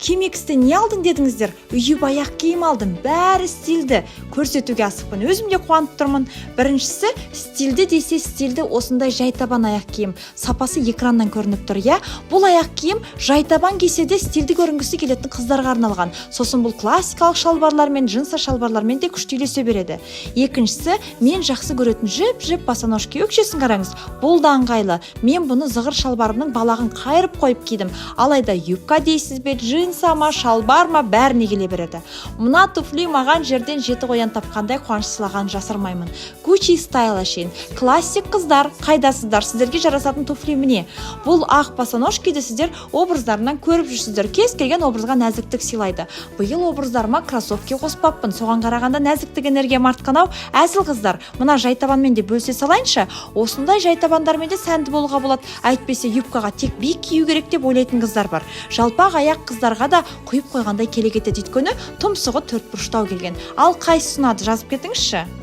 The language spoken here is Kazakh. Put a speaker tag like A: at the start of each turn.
A: Кимексте не алдың дедіңіздер? Үйіп аяқ киім алдым. Бәрі стильді көрсетуге асықпын. Өзім де қуанып тұрмын. Біріншісі, стильді десе стильді осындай жайтабан аяқ киім. Сапасы экраннан көрініп тұр, я. Бұл аяқ киім жайтабан кисе де стильді көрінгісі келетін қыздарға арналған. Сосын бұл классикалық шалбарлар мен джинсы шалбарлармен де күшті үйлесе береді. Екіншісі, мен жақсы көретін жіп босоножки өкшесін қараңыз. Бұл да ыңғайлы. Мен бұны зығыр шалбарымның балағын қайырып қойып кидім. Алайда юбка дейсіз бе, джинса ма, шалбар ма, бәріне келе береді. Мына туфли маған жерден жеті қоян тапқандай қуаныш сыйлағанын жасырмаймын. Gucci стайл әшейін. Классик қыздар, қайдасыздар, сіздерге жарасатын туфли міне. Бұл ақ босоножкиді сіздер образдарынан көріп жүрсіздер. Кез келген образға нәзіктік сыйлайды. Биыл образдарыма кроссовки қоспаппын. Соған қарағанда нәзіктік энергия артқан ау. Әзіл қыздар, мына жайтабанмен де бөлсе салайыншы. Осындай жайтабандармен де сәнді болуға болады. Әйтпесе юбкаға тек биік кию керек деп ойлайтын қыздар бар. Жалпақ аяқ қыздарға да құйып қойғандай келек етеді, өйткені тұмсығы төрт бұрыштау келген. Ал қайсысы ұнады, жазып кетіңізші.